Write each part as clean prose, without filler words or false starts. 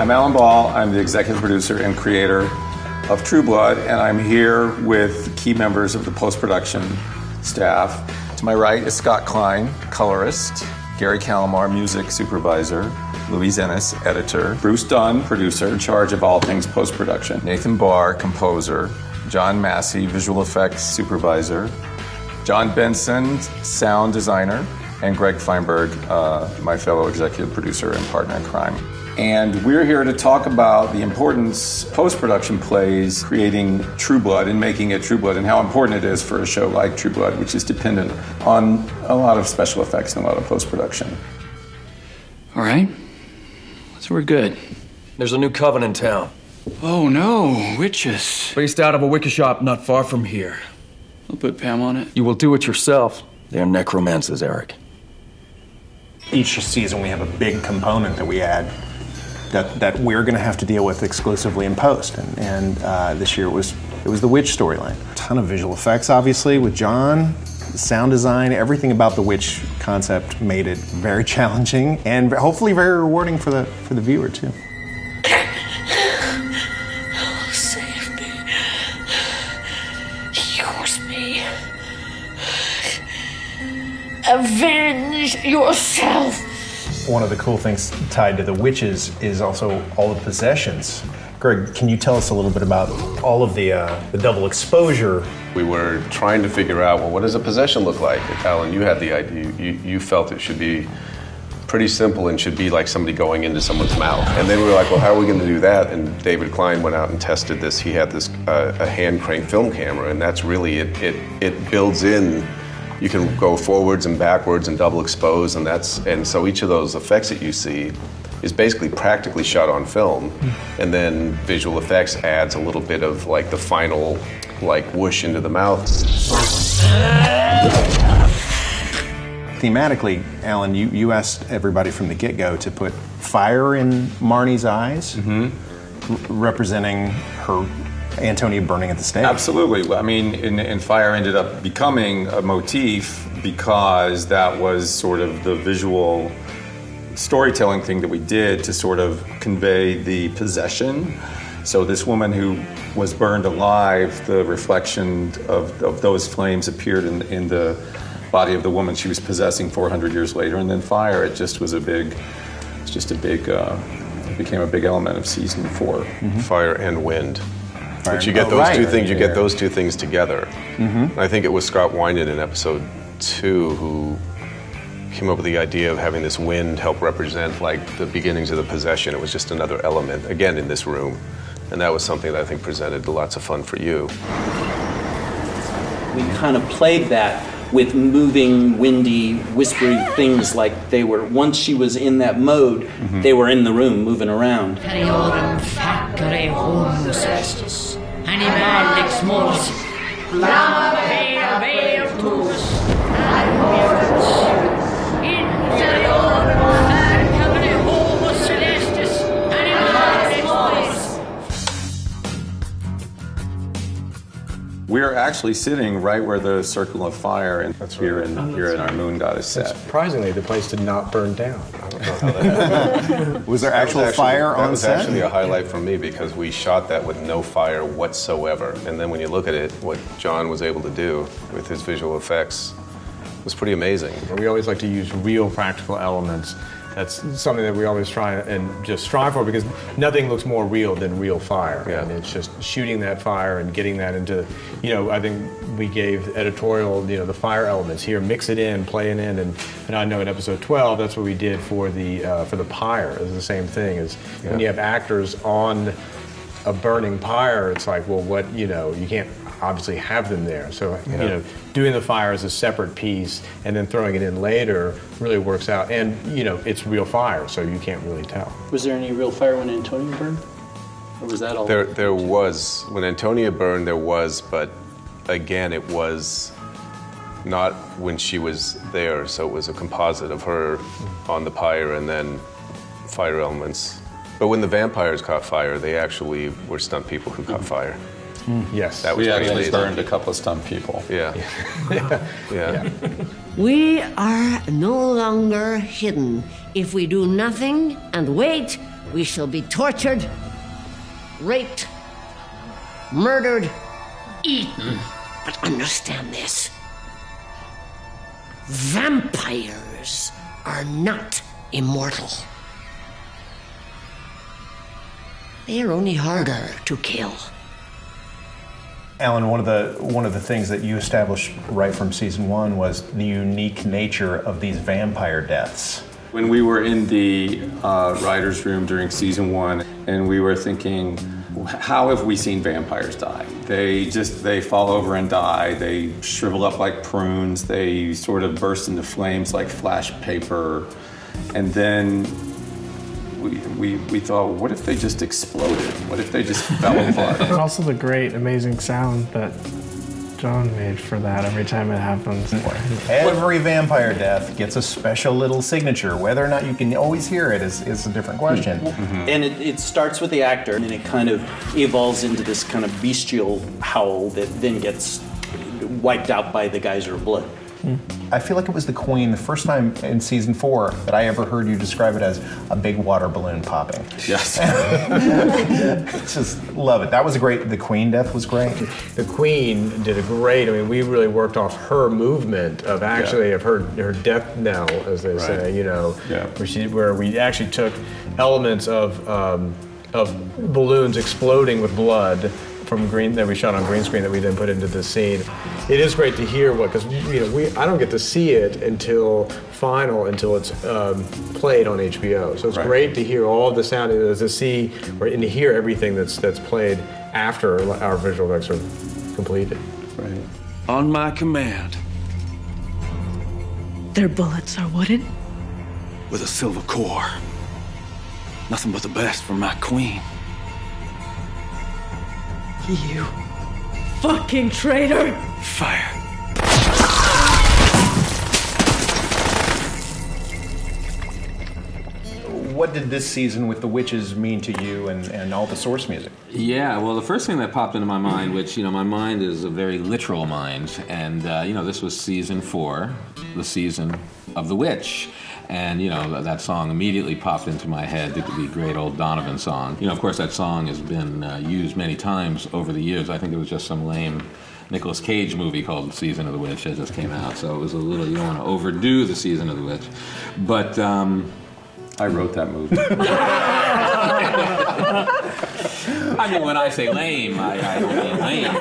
I'm Alan Ball. I'm the executive producer and creator of True Blood, and I'm here with key members of the post-production staff. To my right is Scott Klein, colorist, Gary Calamar, music supervisor, Louise Ennis, editor, Bruce Dunn, producer, in charge of all things post-production, Nathan Barr, composer, John Massey, visual effects supervisor, John Benson, sound designer, and Greg Feinberg, my fellow executive producer and partner in crime. And we're here to talk about the importance post-production plays creating True Blood and making it True Blood, and how important it is for a show like True Blood, which is dependent on a lot of special effects and a lot of post-production. All right. So we're good. There's a new coven in town. Oh no, witches. Based out of a wicca shop not far from here. I'll put Pam on it. You will do it yourself. They're necromancers, Eric. Each season we have a big component that we add that we're going to have to deal with exclusively in post. And this year it was the witch storyline. A ton of visual effects, obviously, with John. Sound design, everything about the witch concept made it very challenging and hopefully very rewarding for the viewer too. Save me. Use me. Avenge yourself. One of the cool things tied to the witches is also all the possessions. Greg, can you tell us a little bit about all of the double exposure? We were trying to figure out, well, what does a possession look like? Alan, you had the idea. You felt it should be pretty simple and should be like somebody going into someone's mouth. And then we were like, well, how are we going to do that? And David Klein went out and tested this. He had this a hand crank film camera, and that's really it builds in. You can go forwards and backwards and double expose, and so each of those effects that you see is basically practically shot on film, and then visual effects adds a little bit of like the final like whoosh into the mouth. Thematically, Alan, you asked everybody from the get-go to put fire in Marnie's eyes, representing her Antonia burning at the stake. Absolutely. I mean, and fire ended up becoming a motif because that was sort of the visual storytelling thing that we did to sort of convey the possession. So this woman who was burned alive, the reflection of those flames appeared in the body of the woman she was possessing 400 years later. And then fire, it became a big element of season 4. Fire and wind. But you get those two things. You get those two things together. I think it was Scott Winan in episode 2 who came up with the idea of having this wind help represent like the beginnings of the possession. It was just another element, again, in this room. And that was something that I think presented lots of fun for you. We kind of played that with moving, windy, whispery things like they were, once she was in that mode, they were in the room moving around. Periorum facere homo celestis, animal lex mortis, flama vea virtus, interiorem facere homo celestis, animal lex mortis. We're actually sitting right where the circle of fire and here in our moon goddess set. Surprisingly, the place did not burn down. I don't know how that happened. Was there actual fire on set? That was actually a highlight for me because we shot that with no fire whatsoever. And then when you look at it, what John was able to do with his visual effects was pretty amazing. We always like to use real practical elements. That's something that we always try and just strive for because nothing looks more real than real fire. Yeah. And it's just shooting that fire and getting that into, I think we gave editorial, the fire elements here, mix it in, play it in, and I know in episode 12 that's what we did for the pyre. It's the same thing as when you have actors on a burning pyre, it's like, well, what, you can't obviously have them there. So, doing the fire as a separate piece and then throwing it in later really works out. And, it's real fire, so you can't really tell. Was there any real fire when Antonia burned? Or was that all? There was. When Antonia burned, there was, but again, it was not when she was there, so it was a composite of her on the pyre and then fire elements. But when the vampires caught fire, they actually were stunt people who caught fire. Yes. That was we actually burned a couple of stunt people. Yeah. Yeah. We are no longer hidden. If we do nothing and wait, We shall be tortured, raped, murdered, eaten. But understand this. Vampires are not immortal. They are only harder to kill. Alan, one of the things that you established right from season 1 was the unique nature of these vampire deaths. When we were in the writer's room during season 1, and we were thinking, how have we seen vampires die? They fall over and die. They shrivel up like prunes. They sort of burst into flames like flash paper. And then we thought, what if they just exploded? What if they just fell apart? There's also the great, amazing sound that John made for that every time it happens. Every vampire death gets a special little signature. Whether or not you can always hear it is a different question. And it starts with the actor, and it kind of evolves into this kind of bestial howl that then gets wiped out by the geyser of blood. I feel like it was the Queen, the first time in season 4 that I ever heard you describe it as a big water balloon popping. Yes. Just love it. That was great. The Queen death was great. The Queen did a great. I mean, we really worked off her movement of actually of her death knell, as they say. You know, where we actually took elements of balloons exploding with blood from green that we shot on green screen that we then put into the scene. It is great to hear because I don't get to see it until it's played on HBO. So it's great to hear all the sound and to see and to hear everything that's played after our visual effects are completed. Right. On my command, Their bullets are wooden? with a silver core. Nothing but the best for my queen. You fucking traitor! Fire. What did this season with the witches mean to you and all the source music? Yeah, well, the first thing that popped into my mind, which, my mind is a very literal mind, and, this was season 4, the season of The Witch. And, that song immediately popped into my head, the great old Donovan song. Of course, that song has been used many times over the years. I think it was just some lame Nicolas Cage movie called Season of the Witch that just came out. So it was a little, you don't want to overdo the Season of the Witch. But I wrote that movie. I mean, when I say lame, I don't mean lame.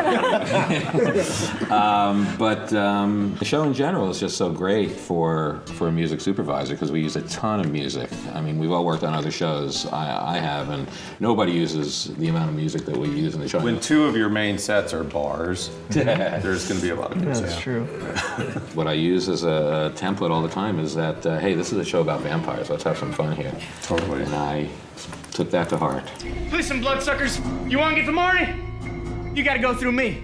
But the show in general is just so great for a music supervisor because we use a ton of music. I mean, we've all worked on other shows. I have, and nobody uses the amount of music that we use in the show. When 2 of your main sets are bars, there's going to be a lot of music. That's true. What I use as a template all the time is that, hey, this is a show about vampires. Let's have some fun here. Totally. And I took that to heart. Listen, bloodsuckers, you want to get to Marty? You got to go through me.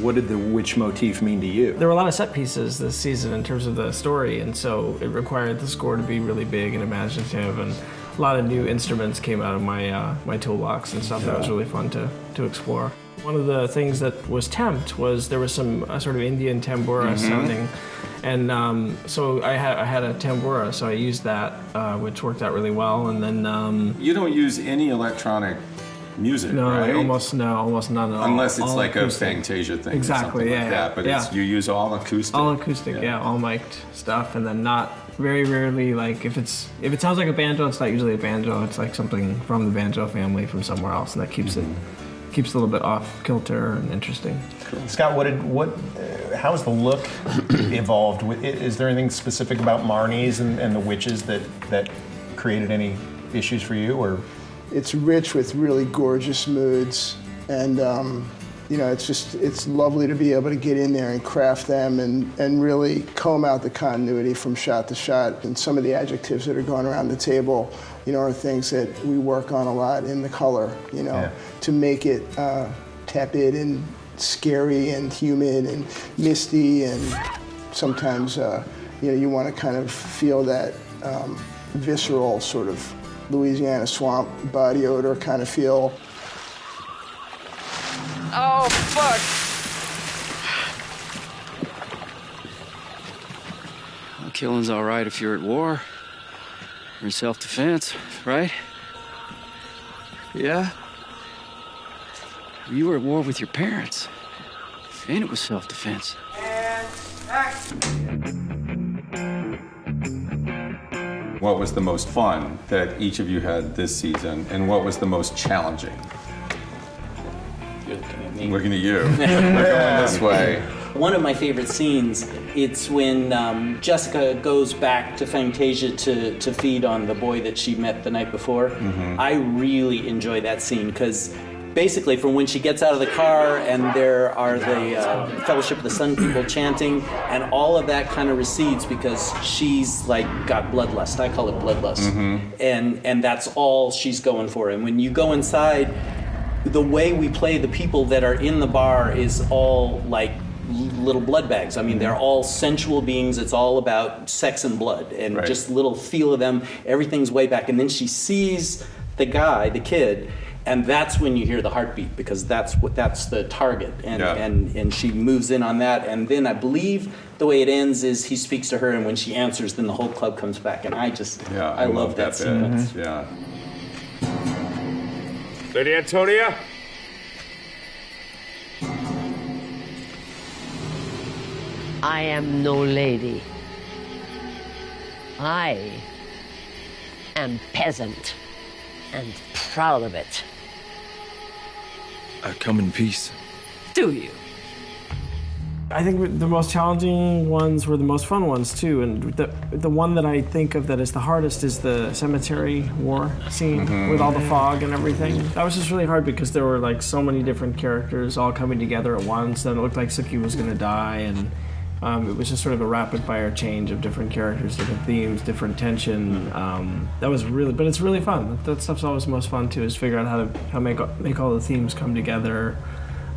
What did the witch motif mean to you? There were a lot of set pieces this season in terms of the story, and so it required the score to be really big and imaginative, and a lot of new instruments came out of my toolbox and stuff that was really fun to explore. One of the things that was temped was there was some sort of Indian tambura sounding, and so I had a tambura, so I used that, which worked out really well, and then... You don't use any electronic music, No, right? almost none at all. Unless it's all like acoustic. a Fantasia thing Exactly, or something yeah, like that. But yeah. you use all acoustic. All acoustic, yeah, all mic'd stuff, and then not very rarely like if it sounds like a banjo, it's not usually a banjo. It's like something from the banjo family from somewhere else, and that keeps it a little bit off kilter and interesting. Cool. Scott, how has the look evolved? Is there anything specific about Marnie's and the witches that created any issues for you, or? It's rich with really gorgeous moods, and it's lovely to be able to get in there and craft them and really comb out the continuity from shot to shot. And some of the adjectives that are going around the table, are things that we work on a lot in the color, to make it tepid and scary and humid and misty, and sometimes, you want to kind of feel that visceral sort of Louisiana swamp body odor kind of feel. Oh, fuck! Well, killing's all right if you're at war. Or in self-defense, right? Yeah? You were at war with your parents. And it was self-defense. What was the most fun that each of you had this season, and what was the most challenging? You're looking at me. Looking at you. We're going this way. One of my favorite scenes, it's when Jessica goes back to Fantasia to feed on the boy that she met the night before. Mm-hmm. I really enjoy that scene because basically from when she gets out of the car and there are the Fellowship of the Sun people chanting, and all of that kind of recedes because she's like got bloodlust. I call it bloodlust. Mm-hmm. And that's all she's going for. And when you go inside, the way we play the people that are in the bar is all like little blood bags. I mean, they're all sensual beings. It's all about sex and blood, and Right. just little feel of them. Everything's way back. And then she sees the guy, the kid, and that's when you hear the heartbeat, because that's the target. And, Yeah. and she moves in on that. And then I believe the way it ends is he speaks to her, and when she answers, then the whole club comes back. And I love that bit. sequence. Yeah. Lady Antonia? I am no lady. I am peasant and proud of it. I come in peace. Do you? I think the most challenging ones were the most fun ones too, and the one that I think of that is the hardest is the cemetery war scene with all the fog and everything. That was just really hard because there were like so many different characters all coming together at once. Then it looked like Suki was going to die, and it was just sort of a rapid fire change of different characters, different themes, different tension. That was really, but it's really fun. That stuff's always most fun too, is figure out how to make all the themes come together.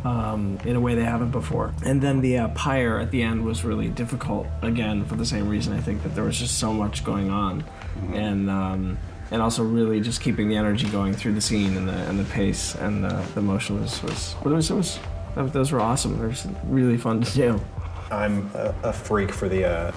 In a way they haven't before. And then the pyre at the end was really difficult, again, for the same reason. I think that there was just so much going on. And also really just keeping the energy going through the scene and the pace and the motion those were awesome. They were really fun to do. I'm a freak for the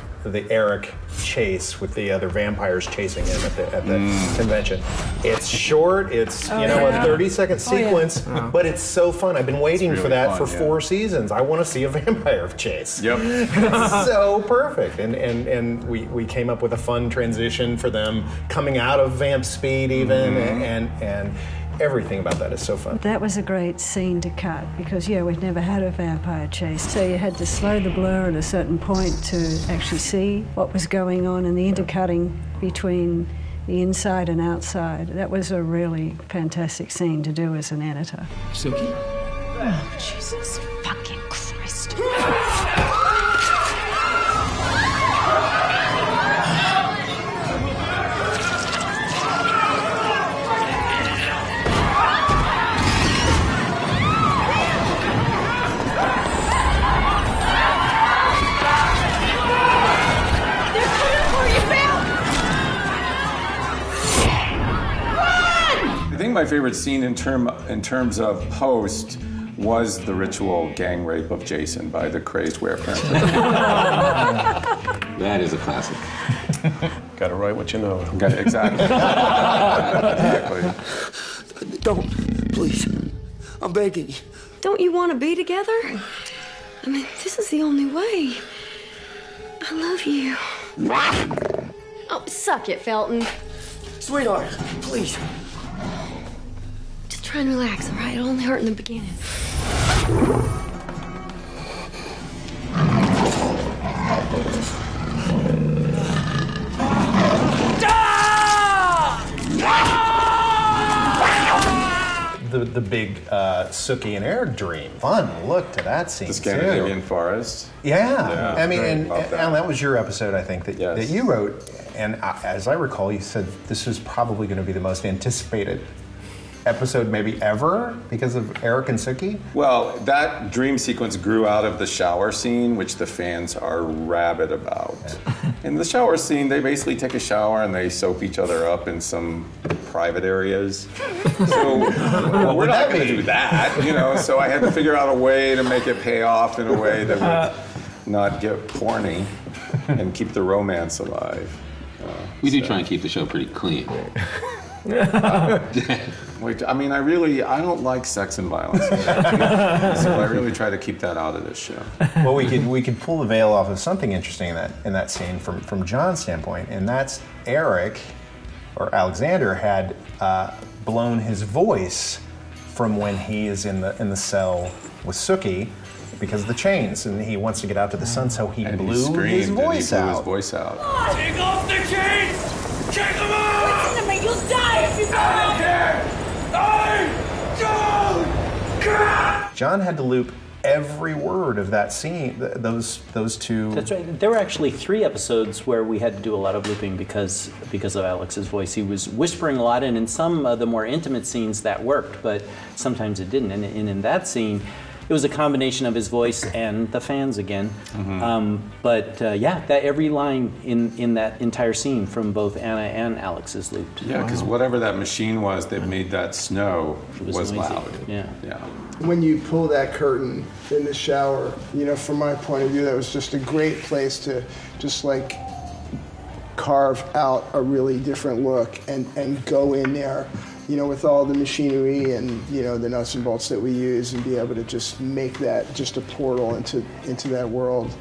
Eric chase with the other vampires chasing him at the convention. It's short. It's a 30-second sequence, but it's so fun. I've been waiting really for that fun, for 4 seasons. I want to see a vampire chase. Yep, it's so perfect. And we came up with a fun transition for them coming out of Vamp Speed even, and everything about that is so fun. That was a great scene to cut because, we'd never had a vampire chase. So you had to slow the blur at a certain point to actually see what was going on and the intercutting between the inside and outside. That was a really fantastic scene to do as an editor. Suki? Oh, Jesus fucking Christ. I think my favorite scene in terms of post was the ritual gang rape of Jason by the crazed werewolf. That is a classic. Got to write what you know. Exactly. Exactly. Don't, please. I'm begging you. Don't you want to be together? I mean, this is the only way. I love you. Oh, suck it, Felton. Sweetheart, please. Just try and relax, all right? It'll only hurt in the beginning. the big Sookie and Eric dream. Fun look to that scene. The Scandinavian forest. Yeah. I mean, and love that. Alan, that was your episode, I think, that you wrote. And as I recall, you said this was probably going to be the most anticipated episode maybe ever because of Eric and Sookie? Well, that dream sequence grew out of the shower scene, which the fans are rabid about. In the shower scene, they basically take a shower and they soap each other up in some private areas. So we're not going to do that, you know. So I had to figure out a way to make it pay off in a way that would not get porny and keep the romance alive. We do try and keep the show pretty clean. I mean, I don't like sex and violence, so I really try to keep that out of this show. Well, we could pull the veil off of something interesting in that scene from John's standpoint, and that's Eric or Alexander had blown his voice from when he is in the cell with Sookie because of the chains, and he wants to get out to the sun, so he blew his voice out. Take off the chains! Take them off! Listen to me, you'll die if you go out there! John had to loop every word of that scene, those two. That's right. There were actually 3 episodes where we had to do a lot of looping because of Alex's voice. He was whispering a lot, and in some of the more intimate scenes that worked, but sometimes it didn't. And in that scene, it was a combination of his voice and the fans again. That every line in that entire scene from both Anna and Alex is looped. Yeah, because whatever that machine was that made that snow was noisy. loud. Yeah. When you pull that curtain in the shower, you know, from my point of view, that was just a great place to just like carve out a really different look and go in there, you know, with all the machinery and, you know, the nuts and bolts that we use and be able to just make that just a portal into that world.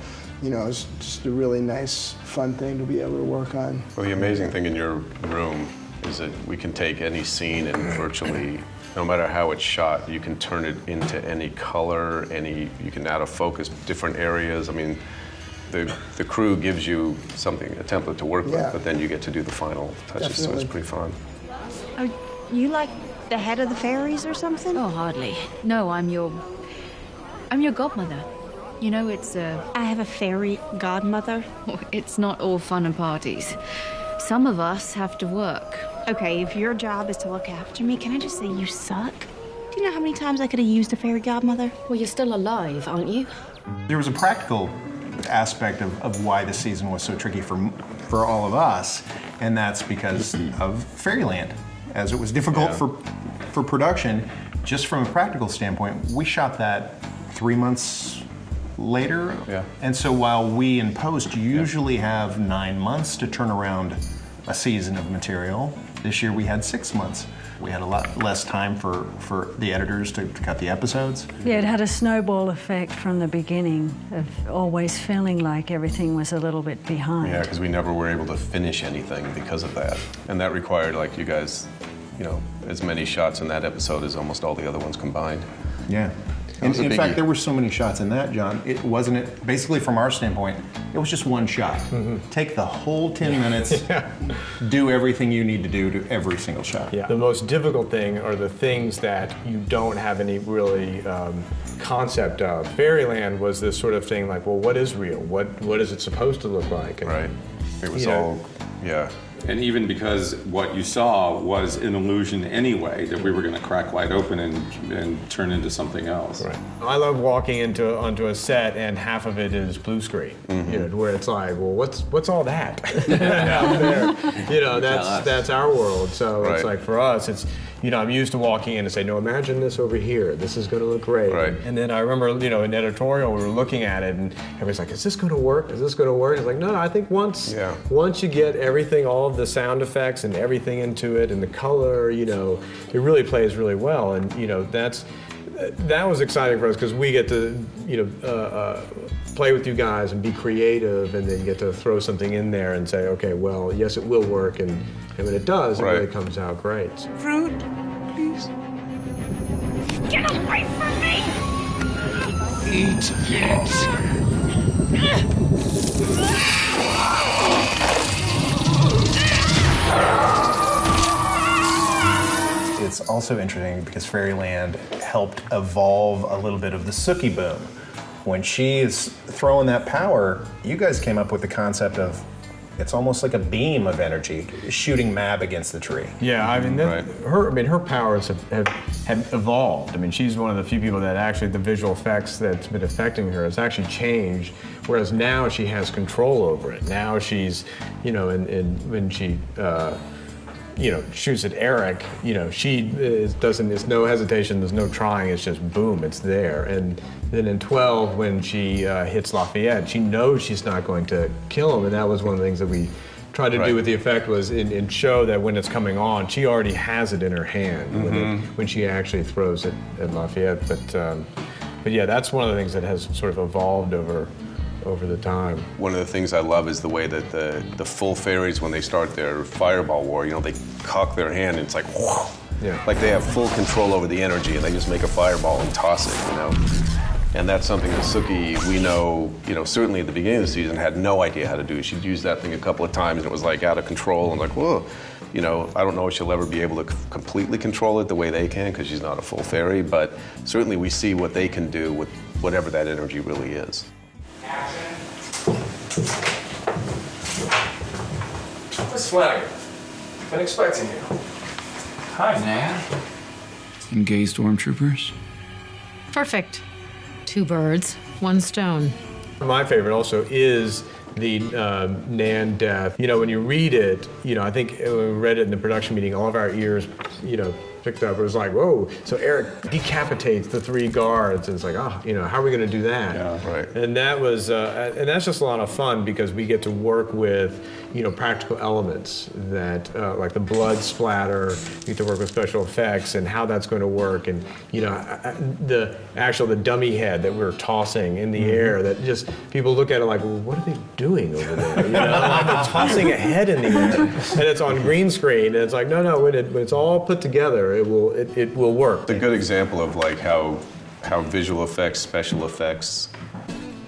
You know, it's just a really nice, fun thing to be able to work on. Well, the amazing thing in your room is that we can take any scene and virtually, no matter how it's shot, you can turn it into any color, you can add a focus, different areas. I mean, the crew gives you something, a template to work with, but then you get to do the final touches, Definitely. so it's pretty fun. Are you like the head of the fairies or something? Oh, hardly. No, I'm your godmother. You know, it's I have a fairy godmother? It's not all fun and parties. Some of us have to work. Okay, if your job is to look after me, can I just say you suck? Do you know how many times I could have used a fairy godmother? Well, you're still alive, aren't you? There was a practical aspect of why the season was so tricky for all of us, and that's because of Fairyland. As it was difficult for production, just from a practical standpoint, we shot that 3 months later. Yeah. And so while we in post usually have 9 months to turn around a season of material, this year we had 6 months. We had a lot less time for the editors to cut the episodes. Yeah, it had a snowball effect from the beginning of always feeling like everything was a little bit behind. Yeah, because we never were able to finish anything because of that. And that required, like you guys, you know, as many shots in that episode as almost all the other ones combined. Yeah. In fact, there were so many shots in that, John. Basically from our standpoint, it was just one shot. Take the whole 10 minutes, do everything you need to do to every single shot. Yeah. The most difficult thing are the things that you don't have any really concept of. Fairyland was this sort of thing like, well, what is real? What is it supposed to look like? And, right. It was all, And even because what you saw was an illusion anyway, that we were going to crack wide open and turn into something else. Right. I love walking onto a set and half of it is blue screen, you know, where it's like, well, what's all that out there? You know, that's our world. So it's like for us, it's, you know, I'm used to walking in and say, no, imagine this over here. This is going to look great. Right. And then I remember, you know, in editorial, we were looking at it and everybody's like, is this going to work? Is this going to work? It's like, no, I think once you get everything, all of the sound effects and everything into it and the color, you know, it really plays really well. And, you know, that was exciting for us because we get to, you know, play with you guys and be creative, and then you get to throw something in there and say, okay, well, yes, it will work, and when it does, it really comes out great. Fruit, please. Get away from me! Eat it. It's also interesting because Fairyland helped evolve a little bit of the Sookie boom. When she is throwing that power, you guys came up with the concept of it's almost like a beam of energy shooting Mab against the tree. Yeah, I mean, her powers have evolved. I mean, she's one of the few people that actually the visual effects that's been affecting her has actually changed. Whereas now she has control over it. Now she's, you know, when she, you know, shoots at Eric, you know, there's no hesitation, there's no trying, it's just boom, it's there. And then in 12, when she hits Lafayette, she knows she's not going to kill him, and that was one of the things that we tried to do with the effect was in show that when it's coming on, she already has it in her hand when she actually throws it at Lafayette. But yeah, that's one of the things that has sort of evolved over the time. One of the things I love is the way that the full fairies, when they start their fireball war, you know, they cock their hand and it's like, whoa. Yeah. Like they have full control over the energy and they just make a fireball and toss it, you know. And that's something that Sookie, we know, you know, certainly at the beginning of the season, had no idea how to do. She'd used that thing a couple of times and it was like out of control and like, whoa. You know, I don't know if she'll ever be able to completely control it the way they can because she's not a full fairy, but certainly we see what they can do with whatever that energy really is. Miss Flanagan, been expecting you. Hi, Nan. And gay stormtroopers? Perfect. 2 birds, 1 stone. My favorite also is the Nan death. You know, when you read it, you know, I think when we read it in the production meeting, all of our ears, you know, picked up. It was like, whoa. So Eric decapitates the 3 guards, and it's like, oh, you know, how are we going to do that? Yeah, right. And that was, and that's just a lot of fun because we get to work with, you know, practical elements that, like the blood splatter. We get to work with special effects and how that's going to work, and you know, the dummy head that we're tossing in the air. That just people look at it like, well, what are they doing over there? You know, like they're tossing a head in the air, and it's on green screen, and it's like, no, when it's all put together, it will work. It's a good example of like how visual effects, special effects,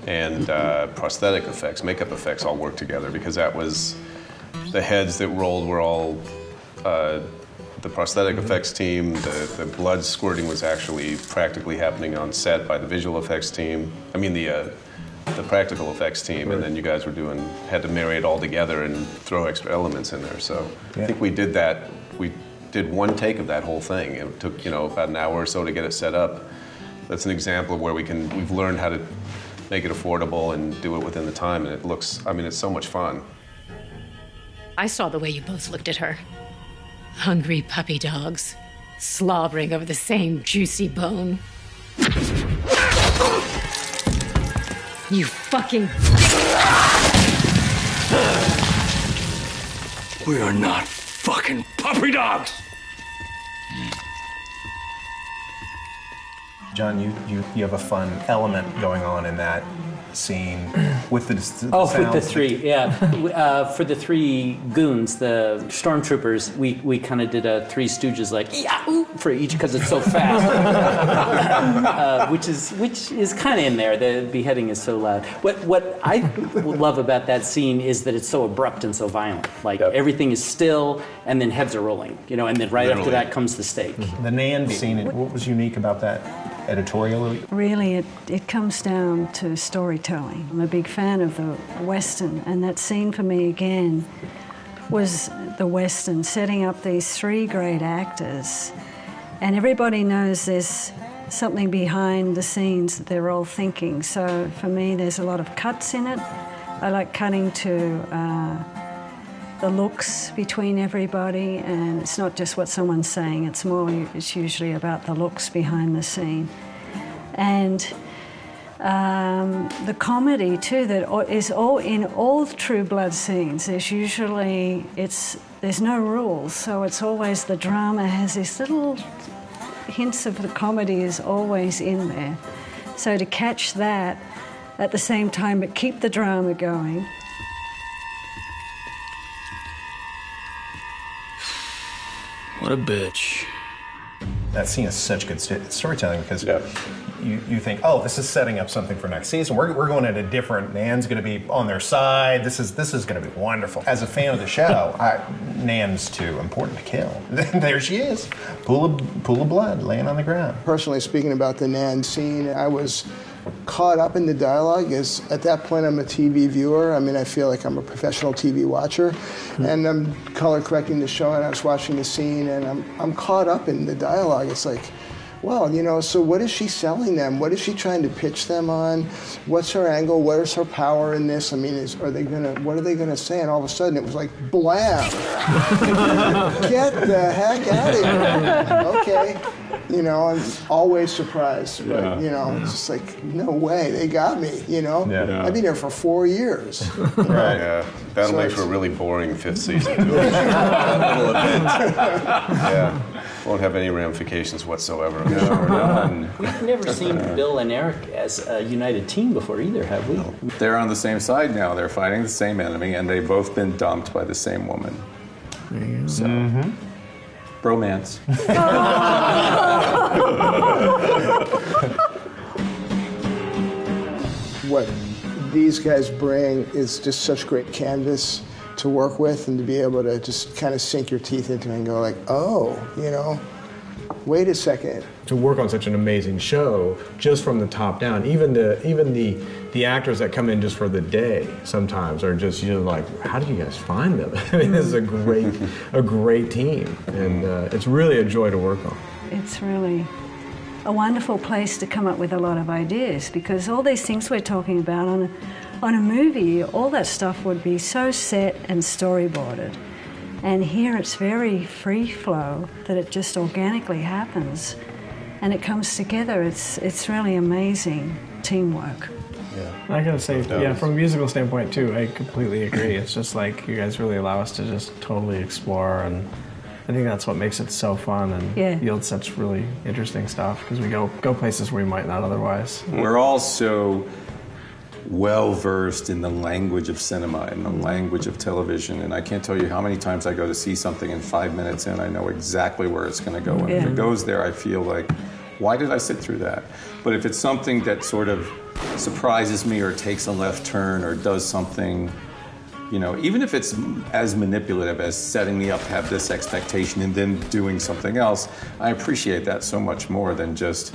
and prosthetic effects, makeup effects all work together because that was the heads that rolled were all the prosthetic effects team. The blood squirting was actually practically happening on set by the visual effects team. I mean the practical effects team, and then you guys had to marry it all together and throw extra elements in there. So I think we did that. We did 1 take of that whole thing. It took, you know, about an hour or so to get it set up. That's an example of where we've learned how to make it affordable and do it within the time, and it looks, I mean, it's so much fun. I saw the way you both looked at her. Hungry puppy dogs, slobbering over the same juicy bone. You fucking... We are not fucking puppy dogs! John, you have a fun element going on in that scene with the Oh, sounds. with the 3, yeah. For the 3 goons, the stormtroopers, we kind of did a 3 Stooges like yahoo for each because it's so fast, which is kind of in there. The beheading is so loud. What I love about that scene is that it's so abrupt and so violent. Like everything is still, and then heads are rolling, you know, and then right after that comes the stake. The Nan scene. What was unique about that editorially? Really, it comes down to storytelling. I'm a big fan of the Western, and that scene for me again was the Western, setting up these 3 great actors, and everybody knows there's something behind the scenes that they're all thinking. So for me, there's a lot of cuts in it. I like cutting to the looks between everybody, and it's not just what someone's saying, it's usually about the looks behind the scene. And the comedy too, that is all in all True Blood scenes, there's no rules, so it's always the drama has this little hints of the comedy is always in there. So to catch that at the same time but keep the drama going. What a bitch. that scene is such good storytelling because you think, oh, this is setting up something for next season. We're going at a different. Nan's going to be on their side. This is going to be wonderful. As a fan of the show, Nan's too important to kill. There she is, pool of blood laying on the ground. Personally speaking about the Nan scene, I was caught up in the dialogue. As at that point I'm a TV viewer. I mean, I feel like I'm a professional TV watcher, and I'm color correcting the show, and I was watching the scene, and I'm caught up in the dialogue. It's like, well, you know, so what is she selling them? What is she trying to pitch them on? What's her angle? Where's her power in this? I mean, what are they gonna say? And all of a sudden it was like, blam! Get the heck out of here! Okay. You know, I'm always surprised, but you know, it's just like, no way, they got me. You know, I've been here for 4 years. Right. Yeah. That'll make for a really boring 5th season. Too. Little event. Yeah. Won't have any ramifications whatsoever. We've never seen Bill and Eric as a united team before either, have we? They're on the same side now. They're fighting the same enemy, and they've both been dumped by the same woman. So, bromance. What these guys bring is just such great canvas to work with, and to be able to just kind of sink your teeth into it and go like, oh, you know, wait a second. To work on such an amazing show, just from the top down, even the actors that come in just for the day sometimes are just, you know, like, how did you guys find them? I mean, this is a great team, and it's really a joy to work on. It's really a wonderful place to come up with a lot of ideas, because all these things we're talking about on a movie, all that stuff would be so set and storyboarded. And here it's very free flow, that it just organically happens and it comes together. It's really amazing teamwork. Yeah. I gotta say, from a musical standpoint too, I completely agree. It's just like you guys really allow us to just totally explore, and I think that's what makes it so fun and yields such really interesting stuff, because we go places where we might not otherwise. We're all so well-versed in the language of cinema and the language of television, and I can't tell you how many times I go to see something and 5 minutes in I know exactly where it's going to go, and if it goes there I feel like, why did I sit through that? But if it's something that sort of surprises me or takes a left turn or does something, you know, even if it's as manipulative as setting me up to have this expectation and then doing something else, I appreciate that so much more than just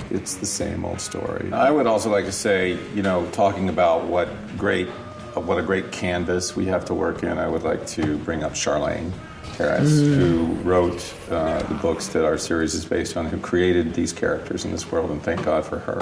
it's the same old story. I would also like to say, you know, talking about what a great canvas we have to work in, I would like to bring up Charlaine Harris, who wrote the books that our series is based on, who created these characters in this world, and thank God for her.